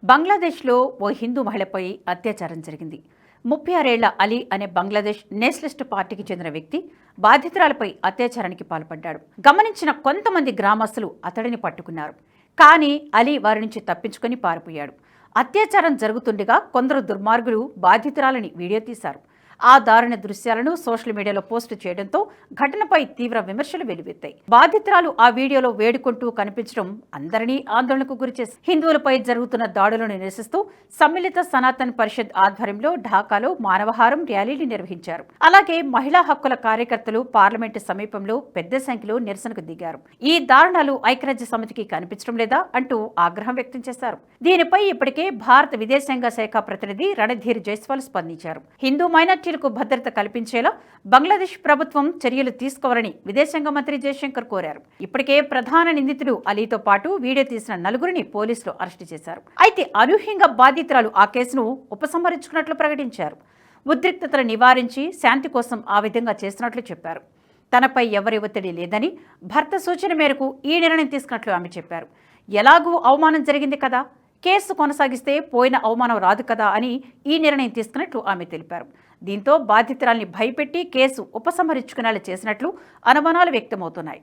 బంగ్లాదేశ్లో ఓ హిందూ మహిళపై అత్యాచారం జరిగింది. 36 ఏళ్ల అలీ అనే బంగ్లాదేశ్ నేషనలిస్ట్ పార్టీకి చెందిన వ్యక్తి బాధితురాలపై అత్యాచారానికి పాల్పడ్డాడు. గమనించిన కొంతమంది గ్రామస్తులు అతడిని పట్టుకున్నారు. కానీ అలీ వారి నుంచి తప్పించుకొని పారిపోయాడు. అత్యాచారం జరుగుతుండగా కొందరు దుర్మార్గులు బాధితురాలని వీడియో తీశారు. ఆ దారుణ దృశ్యాలను సోషల్ మీడియాలో పోస్టు చేయడంతో ఘటనపై తీవ్ర విమర్శలు వెలువెత్తాయి. బాధితురాలు ఆ వీడియోలో వేడుకుంటూ కనిపించడం అందరినీ ఆందోళనకు గురిచేసింది. హిందువులపై జరుగుతున్న దాడులను నిరసిస్తూ సమ్మిళిత సనాతన్ పరిషత్ ఆధ్వర్యంలో ఢాకాలో మానవహారం ర్యాలీని నిర్వహించారు. అలాగే మహిళా హక్కుల కార్యకర్తలు పార్లమెంటు సమీపంలో పెద్ద సంఖ్యలో నిరసనకు దిగారు. ఈ దారుణాలు ఐక్యరాజ్య సమితికి కనిపించడం లేదా అంటూ ఆగ్రహం వ్యక్తం చేశారు. దీనిపై ఇప్పటికే భారత విదేశాంగ శాఖ ప్రతినిధి రణధీర్ జైస్వాల్ స్పందించారు. హిందూ మైనార్టీలకు భద్రత కల్పించేలా బంగ్లాదేశ్ ప్రభుత్వం చర్యలు తీసుకోవాలని విదేశాంగ మంత్రి జయశంకర్ కోరారు. ఇప్పటికే ప్రధాన నిందితుడు అలీతో పాటు వీడియో తీసిన నలుగురిని పోలీసులు అరెస్టు చేశారు. అయితే అనూహ్యంగా బాధితురాలు ఆ కేసును ఉపసంహరించుకున్నట్లు ప్రకటించారు. ఉద్రిక్తతలు నివారించి శాంతి కోసం ఆ విధంగా చేస్తున్నట్లు చెప్పారు. తనపై ఎవరి ఒత్తిడి లేదని, భర్త సూచన మేరకు ఈ నిర్ణయం తీసుకున్నట్లు ఆమె చెప్పారు. ఎలాగూ అవమానం జరిగింది కదా, కేసు కొనసాగిస్తే పోయిన అవమానం రాదు కదా అని ఈ నిర్ణయం తీసుకున్నట్లు ఆమె తెలిపారు. దీంతో బాధితురాల్ని భయపెట్టి కేసు ఉపసంహరించుకునేలా చేసినట్లు అనుమానాలు వ్యక్తమవుతున్నాయి.